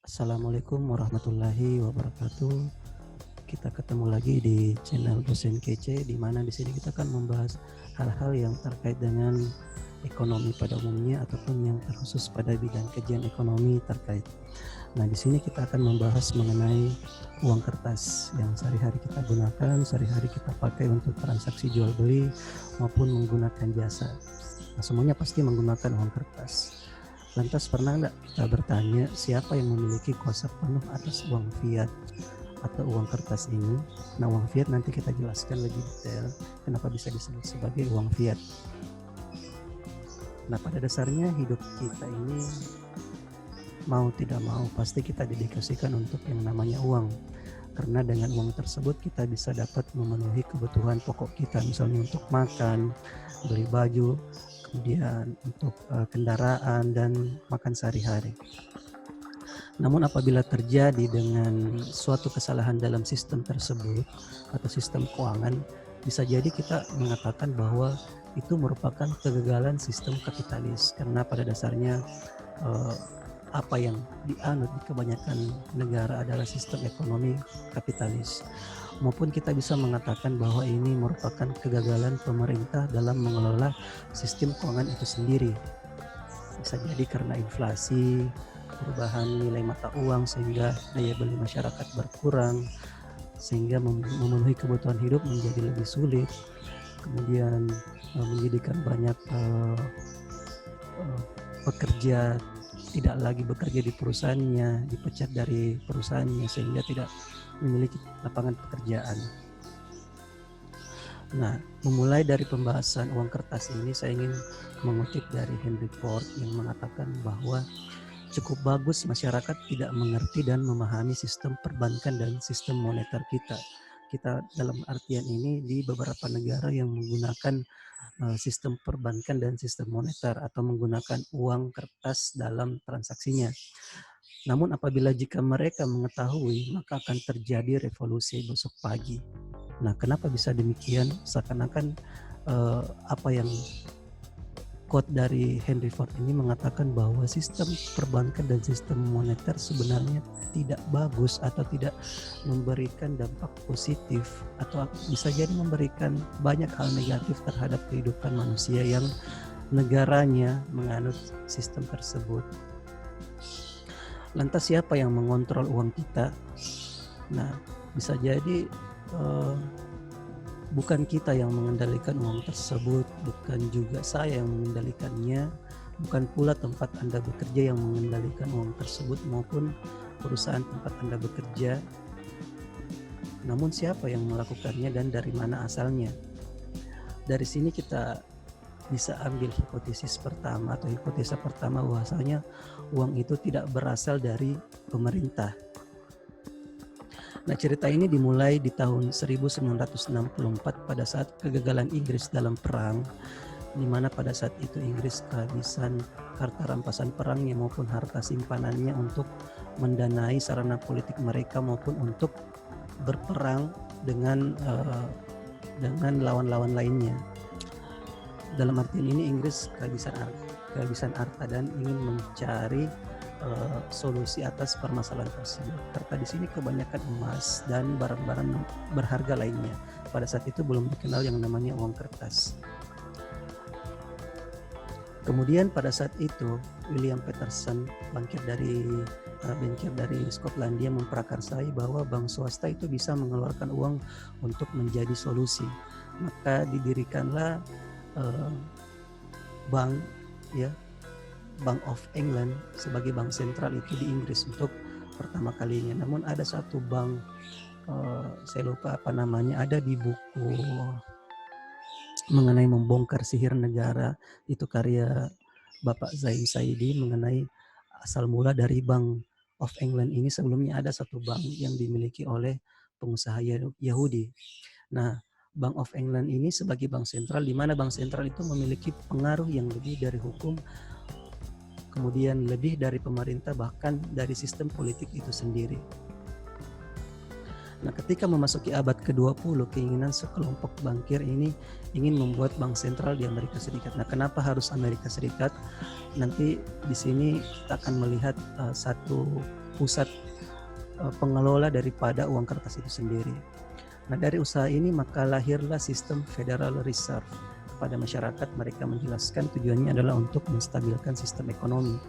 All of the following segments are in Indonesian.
Assalamualaikum warahmatullahi wabarakatuh. Kita ketemu lagi di channel Dosen Kece, di mana di sini kita akan membahas hal-hal yang terkait dengan ekonomi pada umumnya ataupun yang terkhusus pada bidang kajian ekonomi terkait. Nah, di sini kita akan membahas mengenai uang kertas yang sehari-hari kita gunakan, sehari-hari kita pakai untuk transaksi jual beli maupun menggunakan jasa. Nah, semuanya pasti menggunakan uang kertas. Lantas pernah nggak kita bertanya siapa yang memiliki kuasa penuh atas uang fiat atau uang kertas ini? Nah, uang fiat nanti kita jelaskan lebih detail kenapa bisa disebut sebagai uang fiat. Nah, pada dasarnya hidup kita ini mau tidak mau pasti kita dedikasikan untuk yang namanya uang. Karena dengan uang tersebut kita bisa dapat memenuhi kebutuhan pokok kita, misalnya untuk makan, beli baju, kemudian untuk kendaraan dan makan sehari-hari. Namun apabila terjadi dengan suatu kesalahan dalam sistem tersebut atau sistem keuangan, bisa jadi kita mengatakan bahwa itu merupakan kegagalan sistem kapitalis, karena pada dasarnya apa yang dianut di kebanyakan negara adalah sistem ekonomi kapitalis. Maupun kita bisa mengatakan bahwa ini merupakan kegagalan pemerintah dalam mengelola sistem keuangan itu sendiri. Bisa jadi karena inflasi, perubahan nilai mata uang sehingga daya beli masyarakat berkurang, sehingga memenuhi kebutuhan hidup menjadi lebih sulit, kemudian menjadikan banyak pekerja tidak lagi bekerja di perusahaannya, dipecat dari perusahaannya sehingga tidak memiliki lapangan pekerjaan. Nah, memulai dari pembahasan uang kertas ini, saya ingin mengutip dari Henry Ford yang mengatakan bahwa cukup bagus masyarakat tidak mengerti dan memahami sistem perbankan dan sistem moneter kita. Kita dalam artian ini di beberapa negara yang menggunakan sistem perbankan dan sistem moneter atau menggunakan uang kertas dalam transaksinya. Namun apabila jika mereka mengetahui, maka akan terjadi revolusi besok pagi. Nah, kenapa bisa demikian? Seakan-akan apa yang quote dari Henry Ford ini mengatakan bahwa sistem perbankan dan sistem moneter sebenarnya tidak bagus atau tidak memberikan dampak positif, atau bisa jadi memberikan banyak hal negatif terhadap kehidupan manusia yang negaranya menganut sistem tersebut. Lantas siapa yang mengontrol uang kita? Nah, bisa jadi bukan kita yang mengendalikan uang tersebut, bukan juga saya yang mengendalikannya, bukan pula tempat Anda bekerja yang mengendalikan uang tersebut maupun perusahaan tempat Anda bekerja. Namun siapa yang melakukannya dan dari mana asalnya? Dari sini kita bisa ambil hipotesis pertama atau hipotesa pertama bahwasanya uang itu tidak berasal dari pemerintah. Nah, cerita ini dimulai di tahun 1964 pada saat kegagalan Inggris dalam perang, di mana pada saat itu Inggris kehabisan harta rampasan perangnya maupun harta simpanannya untuk mendanai sarana politik mereka maupun untuk berperang dengan lawan-lawan lainnya. Dalam artian ini Inggris kehabisan harta dan ingin mencari solusi atas permasalahan tersebut. Harta di sini kebanyakan emas dan barang-barang berharga lainnya. Pada saat itu belum dikenal yang namanya uang kertas. Kemudian pada saat itu William Paterson, bankir dari Skotlandia, memprakarsai bahwa bank swasta itu bisa mengeluarkan uang untuk menjadi solusi. Maka didirikanlah bank, ya, Bank of England sebagai bank sentral itu di Inggris untuk pertama kalinya. Namun ada satu bank, saya lupa apa namanya, ada di buku mengenai membongkar sihir negara, itu karya Bapak Zain Saidi, mengenai asal mula dari Bank of England ini. Sebelumnya ada satu bank yang dimiliki oleh pengusaha Yahudi. Nah, Bank of England ini sebagai bank sentral, di mana bank sentral itu memiliki pengaruh yang lebih dari hukum, kemudian lebih dari pemerintah, bahkan dari sistem politik itu sendiri. Nah, ketika memasuki abad ke-20, keinginan sekelompok bankir ini ingin membuat bank sentral di Amerika Serikat. Nah, kenapa harus Amerika Serikat? Nanti di sini kita akan melihat satu pusat pengelola daripada uang kertas itu sendiri. Nah, dari usaha ini maka lahirlah sistem Federal Reserve. Kepada masyarakat mereka menjelaskan tujuannya adalah untuk menstabilkan sistem ekonomi.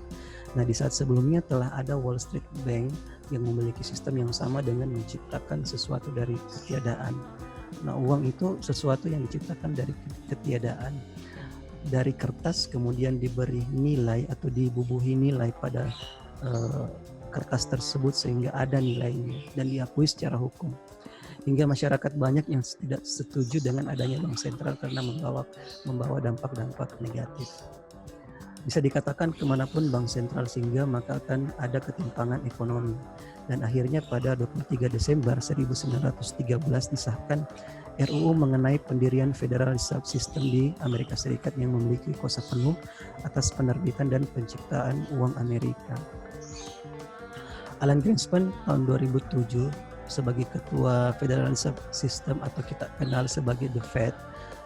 Nah, di saat sebelumnya telah ada Wall Street Bank yang memiliki sistem yang sama dengan menciptakan sesuatu dari ketiadaan. Nah, uang itu sesuatu yang diciptakan dari ketiadaan. Dari kertas kemudian diberi nilai atau dibubuhi nilai pada kertas tersebut sehingga ada nilainya dan diakui secara hukum. Hingga masyarakat banyak yang tidak setuju dengan adanya bank sentral karena membawa dampak-dampak negatif. Bisa dikatakan kemanapun bank sentral singgah maka akan ada ketimpangan ekonomi. Dan akhirnya pada 23 Desember 1913 disahkan RUU mengenai pendirian Federal Reserve System di Amerika Serikat yang memiliki kuasa penuh atas penerbitan dan penciptaan uang Amerika. Alan Greenspan tahun 2007 sebagai ketua Federal Reserve System atau kita kenal sebagai The Fed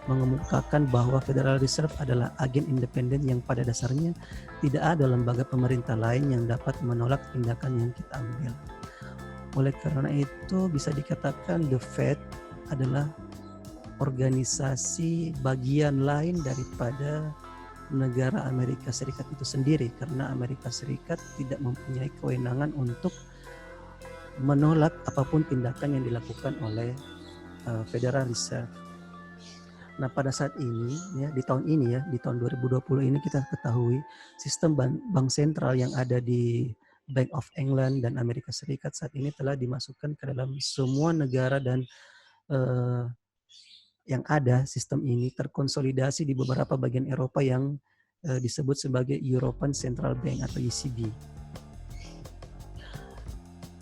mengemukakan bahwa Federal Reserve adalah agen independen yang pada dasarnya tidak ada lembaga pemerintah lain yang dapat menolak tindakan yang kita ambil. Oleh karena itu bisa dikatakan The Fed adalah organisasi bagian lain daripada negara Amerika Serikat itu sendiri, karena Amerika Serikat tidak mempunyai kewenangan untuk menolak apapun tindakan yang dilakukan oleh Federal Reserve. Nah, pada saat ini ya di tahun 2020 ini kita ketahui sistem bank sentral yang ada di Bank of England dan Amerika Serikat saat ini telah dimasukkan ke dalam semua negara dan yang ada sistem ini terkonsolidasi di beberapa bagian Eropa yang disebut sebagai European Central Bank atau ECB.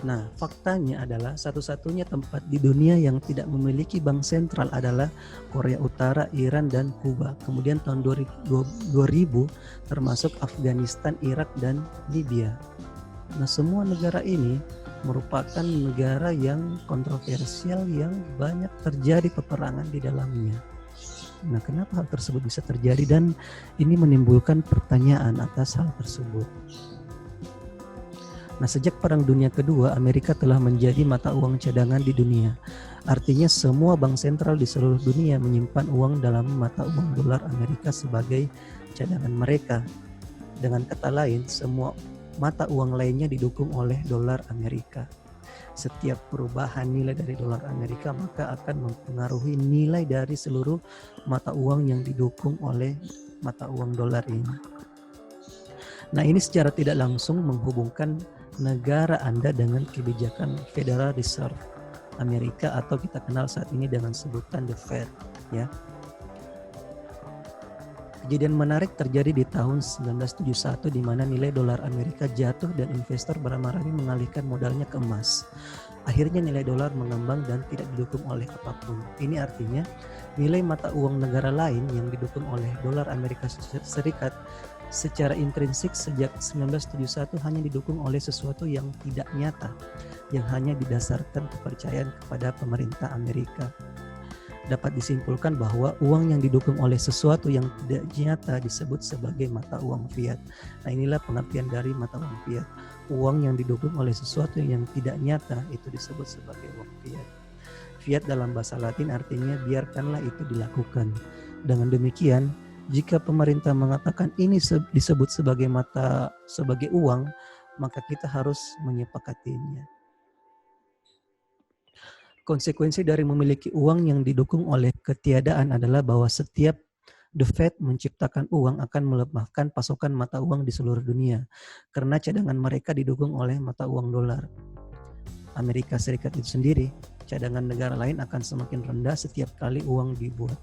Nah, faktanya adalah satu-satunya tempat di dunia yang tidak memiliki bank sentral adalah Korea Utara, Iran, dan Kuba. Kemudian tahun 2000 termasuk Afghanistan, Irak, dan Libya. Nah, semua negara ini merupakan negara yang kontroversial yang banyak terjadi peperangan di dalamnya. Nah, kenapa hal tersebut bisa terjadi dan ini menimbulkan pertanyaan atas hal tersebut. Nah, sejak Perang Dunia Kedua, Amerika telah menjadi mata uang cadangan di dunia. Artinya semua bank sentral di seluruh dunia menyimpan uang dalam mata uang dolar Amerika sebagai cadangan mereka. Dengan kata lain, semua mata uang lainnya didukung oleh dolar Amerika. Setiap perubahan nilai dari dolar Amerika maka akan mempengaruhi nilai dari seluruh mata uang yang didukung oleh mata uang dolar ini. Nah, ini secara tidak langsung menghubungkan negara Anda dengan kebijakan Federal Reserve Amerika atau kita kenal saat ini dengan sebutan The Fed, ya. Kejadian menarik terjadi di tahun 1971 di mana nilai dolar Amerika jatuh dan investor beramai-ramai mengalihkan modalnya ke emas. Akhirnya nilai dolar mengembang dan tidak didukung oleh apapun. Ini artinya nilai mata uang negara lain yang didukung oleh dolar Amerika Serikat secara intrinsik sejak 1971 hanya didukung oleh sesuatu yang tidak nyata, yang hanya didasarkan kepercayaan kepada pemerintah Amerika. Dapat disimpulkan bahwa uang yang didukung oleh sesuatu yang tidak nyata disebut sebagai mata uang fiat. Nah, inilah pengertian dari mata uang fiat. Uang yang didukung oleh sesuatu yang tidak nyata itu disebut sebagai uang fiat. Fiat dalam bahasa Latin artinya biarkanlah itu dilakukan. Dengan demikian, jika pemerintah mengatakan ini disebut sebagai sebagai uang, maka kita harus menyepakatinya. Konsekuensi dari memiliki uang yang didukung oleh ketiadaan adalah bahwa setiap The Fed menciptakan uang akan melemahkan pasokan mata uang di seluruh dunia karena cadangan mereka didukung oleh mata uang dolar. Amerika Serikat itu sendiri, cadangan negara lain akan semakin rendah setiap kali uang dibuat.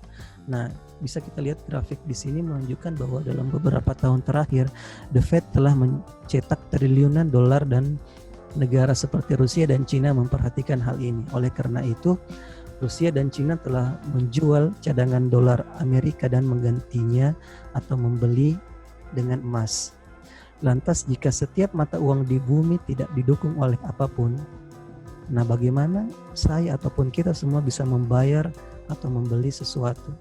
Nah, bisa kita lihat grafik di sini menunjukkan bahwa dalam beberapa tahun terakhir, The Fed telah mencetak triliunan dolar dan negara seperti Rusia dan Cina memperhatikan hal ini. Oleh karena itu, Rusia dan Cina telah menjual cadangan dolar Amerika dan menggantinya atau membeli dengan emas. Lantas, jika setiap mata uang di bumi tidak didukung oleh apapun, nah bagaimana saya ataupun kita semua bisa membayar atau membeli sesuatu?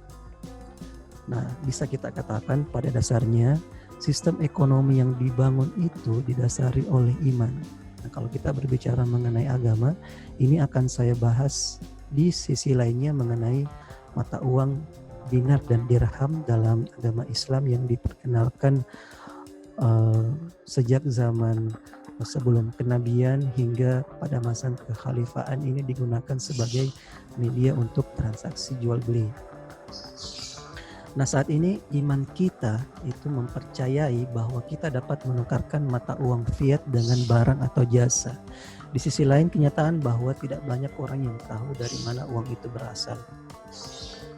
Nah, bisa kita katakan pada dasarnya sistem ekonomi yang dibangun itu didasari oleh iman. Nah, kalau kita berbicara mengenai agama, ini akan saya bahas di sisi lainnya mengenai mata uang dinar dan dirham dalam agama Islam yang diperkenalkan sejak zaman sebelum kenabian hingga pada masa kekhalifaan. Ini digunakan sebagai media untuk transaksi jual beli. Nah, saat ini iman kita itu mempercayai bahwa kita dapat menukarkan mata uang fiat dengan barang atau jasa. Di sisi lain, kenyataan bahwa tidak banyak orang yang tahu dari mana uang itu berasal.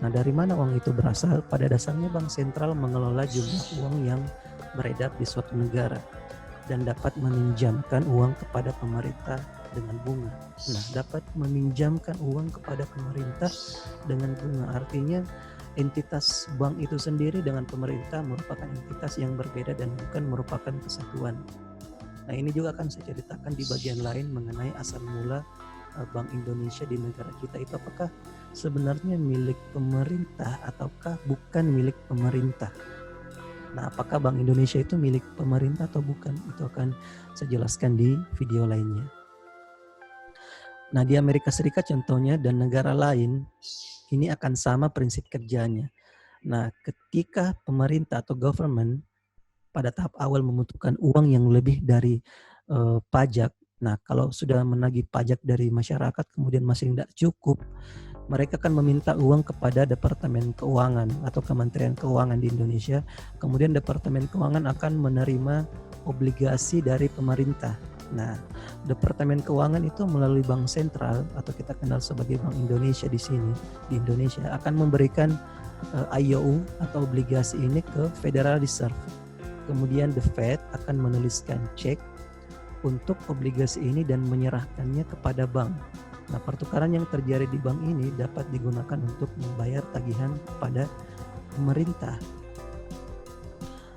Nah, dari mana uang itu berasal? Pada dasarnya bank sentral mengelola jumlah uang yang beredar di suatu negara dan dapat meminjamkan uang kepada pemerintah dengan bunga. Nah, dapat meminjamkan uang kepada pemerintah dengan bunga, artinya entitas bank itu sendiri dengan pemerintah merupakan entitas yang berbeda dan bukan merupakan kesatuan. Nah, ini juga akan saya ceritakan di bagian lain mengenai asal mula Bank Indonesia di negara kita itu apakah sebenarnya milik pemerintah ataukah bukan milik pemerintah. Nah, apakah Bank Indonesia itu milik pemerintah atau bukan? Itu akan saya jelaskan di video lainnya. Nah, di Amerika Serikat contohnya dan negara lain, ini akan sama prinsip kerjanya. Nah, ketika pemerintah atau government pada tahap awal membutuhkan uang yang lebih dari pajak, nah kalau sudah menagih pajak dari masyarakat kemudian masih tidak cukup, mereka akan meminta uang kepada Departemen Keuangan atau Kementerian Keuangan di Indonesia. Kemudian Departemen Keuangan akan menerima obligasi dari pemerintah. Nah, Departemen Keuangan itu melalui Bank Sentral atau kita kenal sebagai Bank Indonesia di sini, di Indonesia akan memberikan IOU atau obligasi ini ke Federal Reserve. Kemudian The Fed akan menuliskan cek untuk obligasi ini dan menyerahkannya kepada bank. Nah, pertukaran yang terjadi di bank ini dapat digunakan untuk membayar tagihan kepada pemerintah.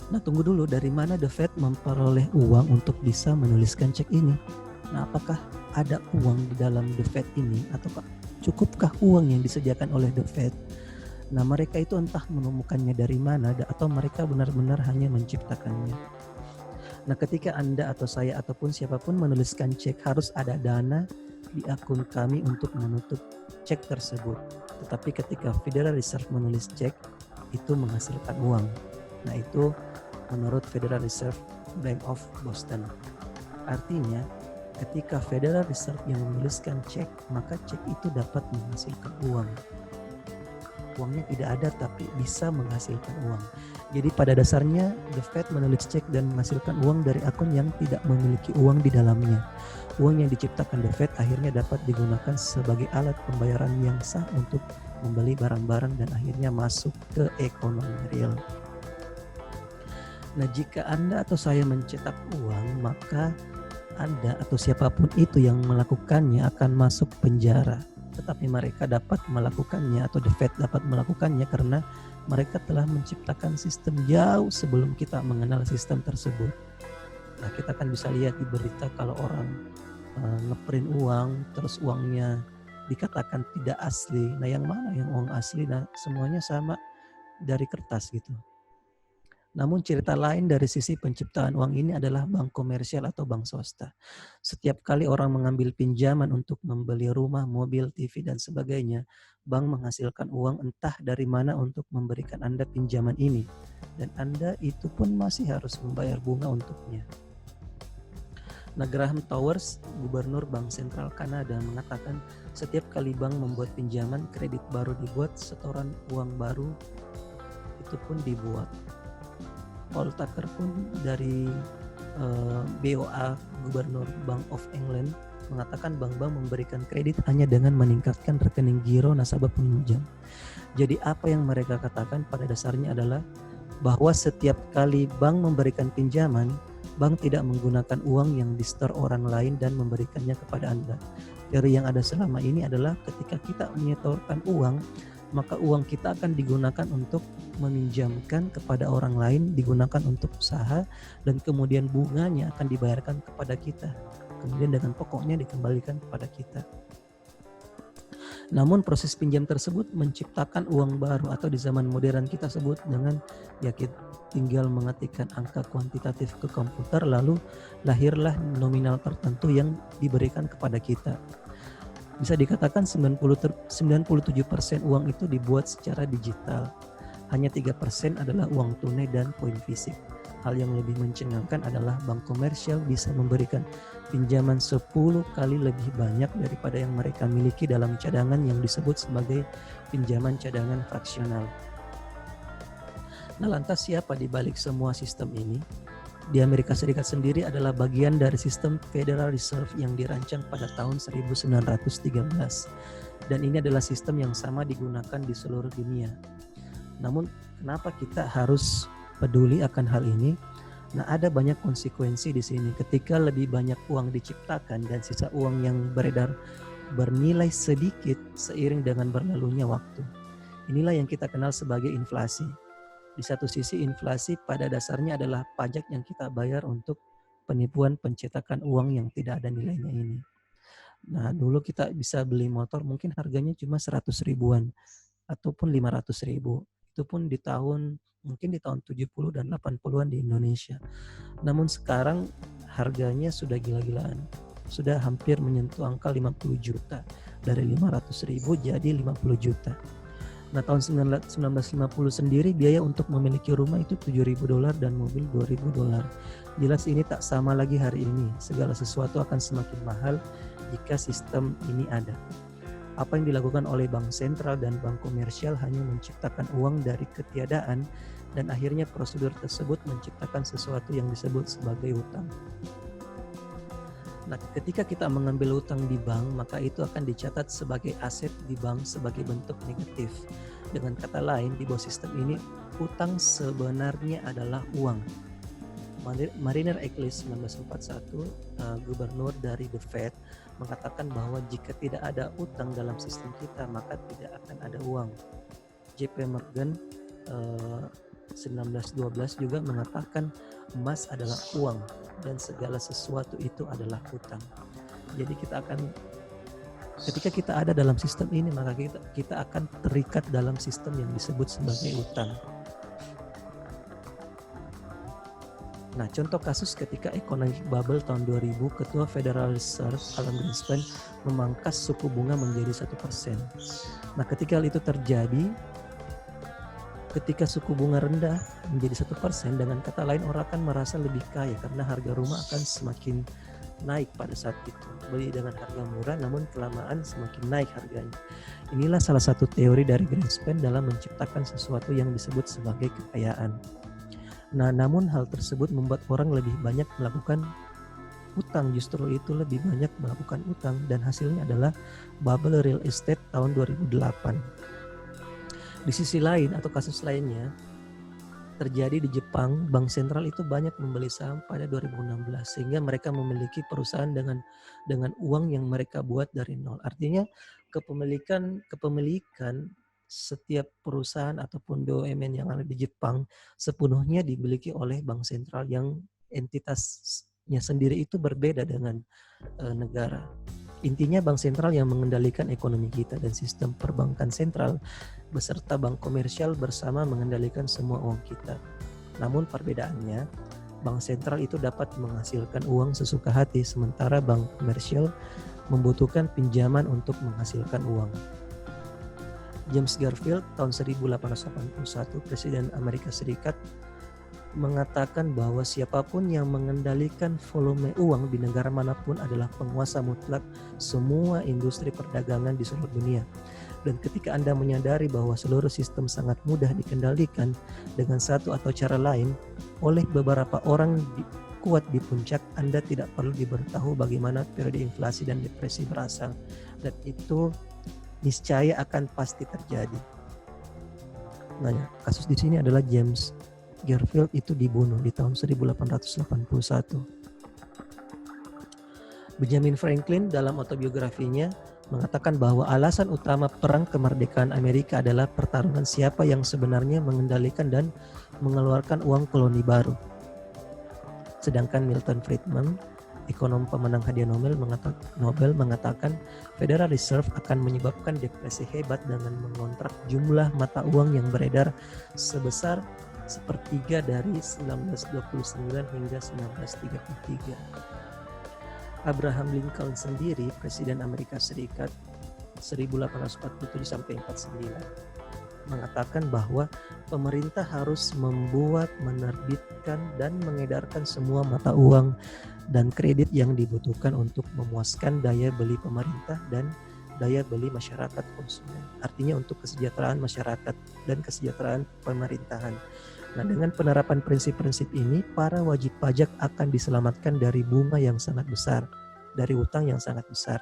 Nah, tunggu dulu, dari mana The Fed memperoleh uang untuk bisa menuliskan cek ini? Nah, apakah ada uang di dalam The Fed ini atau cukupkah uang yang disediakan oleh The Fed? Nah, mereka itu entah menemukannya dari mana atau mereka benar-benar hanya menciptakannya. Nah, ketika Anda atau saya ataupun siapapun menuliskan cek, harus ada dana di akun kami untuk menutup cek tersebut. Tetapi ketika Federal Reserve menulis cek, itu menghasilkan uang. Nah, itu menurut Federal Reserve Bank of Boston. Artinya, ketika Federal Reserve yang menuliskan cek, maka cek itu dapat menghasilkan uang. Uangnya tidak ada tapi bisa menghasilkan uang. Jadi pada dasarnya The Fed menulis cek dan menghasilkan uang dari akun yang tidak memiliki uang di dalamnya. Uang yang diciptakan The Fed akhirnya dapat digunakan sebagai alat pembayaran yang sah untuk membeli barang-barang dan akhirnya masuk ke ekonomi real. Nah, jika Anda atau saya mencetak uang, maka Anda atau siapapun itu yang melakukannya akan masuk penjara. Tetapi mereka dapat melakukannya atau The Fed dapat melakukannya karena mereka telah menciptakan sistem jauh sebelum kita mengenal sistem tersebut. Nah, kita kan bisa lihat di berita kalau orang ngeprint uang, terus uangnya dikatakan tidak asli. Nah, yang mana yang uang asli? Nah, semuanya sama dari kertas gitu. Namun cerita lain dari sisi penciptaan uang ini adalah bank komersial atau bank swasta. Setiap kali orang mengambil pinjaman untuk membeli rumah, mobil, TV, dan sebagainya, bank menghasilkan uang entah dari mana untuk memberikan Anda pinjaman ini. Dan Anda itu pun masih harus membayar bunga untuknya. Nah, Graham Towers, Gubernur Bank Sentral Kanada, mengatakan setiap kali bank membuat pinjaman, kredit baru dibuat, setoran uang baru itu pun dibuat. Paul Tucker pun dari BOA, Gubernur Bank of England, mengatakan bank-bank memberikan kredit hanya dengan meningkatkan rekening giro nasabah peminjam. Jadi apa yang mereka katakan pada dasarnya adalah bahwa setiap kali bank memberikan pinjaman, bank tidak menggunakan uang yang disetor orang lain dan memberikannya kepada Anda. Teori yang ada selama ini adalah ketika kita menyetorkan uang, maka uang kita akan digunakan untuk meminjamkan kepada orang lain, digunakan untuk usaha, dan kemudian bunganya akan dibayarkan kepada kita. Kemudian dengan pokoknya dikembalikan kepada kita. Namun proses pinjam tersebut menciptakan uang baru atau di zaman modern kita sebut dengan ya kita tinggal mengetikkan angka kuantitatif ke komputer lalu lahirlah nominal tertentu yang diberikan kepada kita. Bisa dikatakan 97% uang itu dibuat secara digital. Hanya 3% adalah uang tunai dan poin fisik. Hal yang lebih mencengangkan adalah bank komersial bisa memberikan pinjaman 10 kali lebih banyak daripada yang mereka miliki dalam cadangan yang disebut sebagai pinjaman cadangan fraksional. Nah, lantas siapa di balik semua sistem ini? Di Amerika Serikat sendiri adalah bagian dari sistem Federal Reserve yang dirancang pada tahun 1913. Dan ini adalah sistem yang sama digunakan di seluruh dunia. Namun, kenapa kita harus peduli akan hal ini? Nah, ada banyak konsekuensi di sini. Ketika lebih banyak uang diciptakan dan sisa uang yang beredar bernilai sedikit seiring dengan berlalunya waktu. Inilah yang kita kenal sebagai inflasi. Di satu sisi inflasi pada dasarnya adalah pajak yang kita bayar untuk penipuan pencetakan uang yang tidak ada nilainya ini. Nah, dulu kita bisa beli motor mungkin harganya cuma 100 ribuan ataupun 500 ribu. Itu pun di tahun 70 dan 80-an di Indonesia. Namun sekarang harganya sudah gila-gilaan. Sudah hampir menyentuh angka 50 juta. Dari 500 ribu jadi 50 juta. Nah, tahun 1950 sendiri biaya untuk memiliki rumah itu $7.000 dan mobil $2.000. Jelas ini tak sama lagi hari ini. Segala sesuatu akan semakin mahal jika sistem ini ada. Apa yang dilakukan oleh bank sentral dan bank komersial hanya menciptakan uang dari ketiadaan dan akhirnya prosedur tersebut menciptakan sesuatu yang disebut sebagai hutang. Nah, ketika kita mengambil hutang di bank, maka itu akan dicatat sebagai aset di bank sebagai bentuk negatif. Dengan kata lain, di bawah sistem ini, hutang sebenarnya adalah uang. Mariner Eccles 1941, gubernur dari The Fed, mengatakan bahwa jika tidak ada utang dalam sistem kita, maka tidak akan ada uang. JP Morgan 1912 juga mengatakan emas adalah uang dan segala sesuatu itu adalah hutang. Jadi ketika kita ada dalam sistem ini, maka kita akan terikat dalam sistem yang disebut sebagai hutang. Nah, contoh kasus ketika economic bubble tahun 2000, Ketua Federal Reserve Alan Greenspan memangkas suku bunga menjadi 1%. Nah, ketika hal itu terjadi, ketika suku bunga rendah menjadi 1%, dengan kata lain orang akan merasa lebih kaya karena harga rumah akan semakin naik pada saat itu. Beli dengan harga murah namun kelamaan semakin naik harganya. Inilah salah satu teori dari Greenspan dalam menciptakan sesuatu yang disebut sebagai kekayaan. Nah, namun hal tersebut membuat orang lebih banyak melakukan utang, justru itu lebih banyak melakukan utang dan hasilnya adalah bubble real estate tahun 2008. Di sisi lain atau kasus lainnya terjadi di Jepang, bank sentral itu banyak membeli saham pada 2016 sehingga mereka memiliki perusahaan dengan uang yang mereka buat dari nol. Artinya kepemilikan setiap perusahaan ataupun BUMN yang ada di Jepang sepenuhnya dimiliki oleh bank sentral yang entitasnya sendiri itu berbeda dengan negara. Intinya bank sentral yang mengendalikan ekonomi kita dan sistem perbankan sentral beserta bank komersial bersama mengendalikan semua uang kita. Namun perbedaannya, bank sentral itu dapat menghasilkan uang sesuka hati sementara bank komersial membutuhkan pinjaman untuk menghasilkan uang. James Garfield tahun 1881, Presiden Amerika Serikat, mengatakan bahwa siapapun yang mengendalikan volume uang di negara manapun adalah penguasa mutlak semua industri perdagangan di seluruh dunia. Dan ketika Anda menyadari bahwa seluruh sistem sangat mudah dikendalikan dengan satu atau cara lain oleh beberapa orang kuat di puncak, Anda tidak perlu diberitahu bagaimana periode inflasi dan depresi berasal. Dan itu niscaya akan pasti terjadi. Nah, kasus di sini adalah James Garfield itu dibunuh di tahun 1881. Benjamin Franklin dalam autobiografinya mengatakan bahwa alasan utama perang kemerdekaan Amerika adalah pertarungan siapa yang sebenarnya mengendalikan dan mengeluarkan uang koloni baru. Sedangkan Milton Friedman ekonom pemenang hadiah Nobel mengatakan Federal Reserve akan menyebabkan depresi hebat dengan mengontrak jumlah mata uang yang beredar sebesar sepertiga dari 1929 hingga 1933. Abraham Lincoln sendiri, Presiden Amerika Serikat 1847 sampai 49, mengatakan bahwa pemerintah harus membuat, menerbitkan, dan mengedarkan semua mata uang dan kredit yang dibutuhkan untuk memuaskan daya beli pemerintah dan daya beli masyarakat konsumen. Artinya untuk kesejahteraan masyarakat dan kesejahteraan pemerintahan. Nah, dengan penerapan prinsip-prinsip ini, para wajib pajak akan diselamatkan dari bunga yang sangat besar, dari utang yang sangat besar.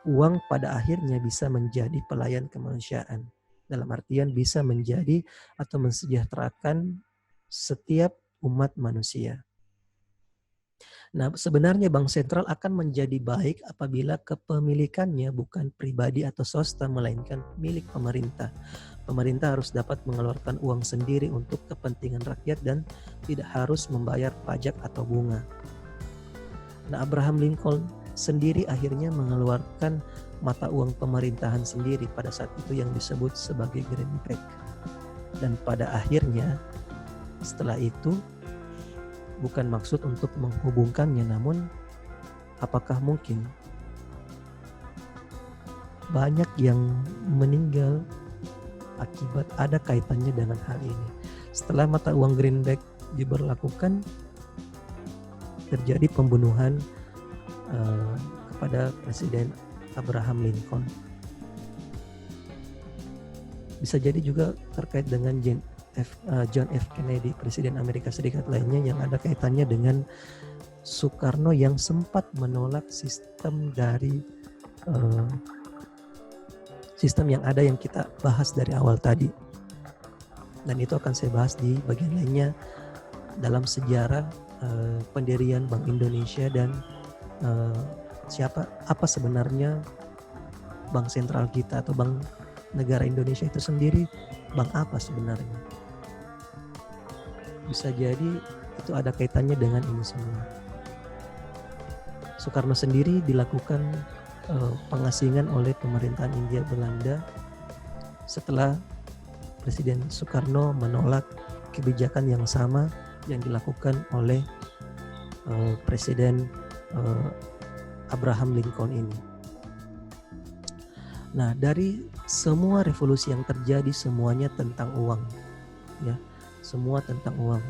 Uang pada akhirnya bisa menjadi pelayan kemanusiaan. Dalam artian bisa menjadi atau mensejahterakan setiap umat manusia. Nah, sebenarnya bank sentral akan menjadi baik apabila kepemilikannya bukan pribadi atau swasta, melainkan milik pemerintah. Pemerintah harus dapat mengeluarkan uang sendiri untuk kepentingan rakyat dan tidak harus membayar pajak atau bunga. Nah, Abraham Lincoln sendiri akhirnya mengeluarkan mata uang pemerintahan sendiri pada saat itu yang disebut sebagai greenback. Dan pada akhirnya setelah itu bukan maksud untuk menghubungkannya, namun apakah mungkin banyak yang meninggal akibat ada kaitannya dengan hal ini. Setelah mata uang greenback diberlakukan, terjadi pembunuhan kepada Presiden Abraham Lincoln. Bisa jadi juga terkait dengan John F. Kennedy, Presiden Amerika Serikat lainnya yang ada kaitannya dengan Soekarno yang sempat menolak sistem dari sistem yang ada yang kita bahas dari awal tadi. Dan itu akan saya bahas di bagian lainnya dalam sejarah pendirian Bank Indonesia dan apa sebenarnya bank sentral kita atau bank negara Indonesia itu sendiri, bank apa sebenarnya. Bisa jadi itu ada kaitannya dengan ini semua. Soekarno sendiri dilakukan pengasingan oleh pemerintahan Hindia Belanda setelah Presiden Soekarno menolak kebijakan yang sama yang dilakukan oleh Presiden Abraham Lincoln ini. Nah, dari semua revolusi yang terjadi semuanya tentang uang, ya. Semua tentang uang.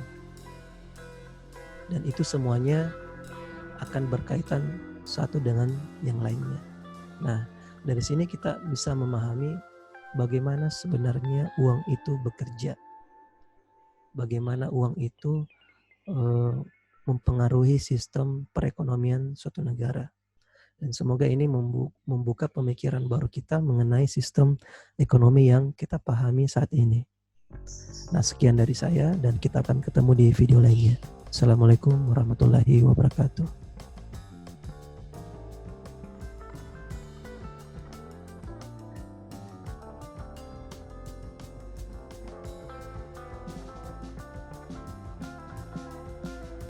Dan itu semuanya akan berkaitan satu dengan yang lainnya. Nah, dari sini kita bisa memahami bagaimana sebenarnya uang itu bekerja. Bagaimana uang itu mempengaruhi sistem perekonomian suatu negara. Dan semoga ini membuka pemikiran baru kita mengenai sistem ekonomi yang kita pahami saat ini. Nah, sekian dari saya dan kita akan ketemu di video lainnya. Assalamualaikum warahmatullahi wabarakatuh.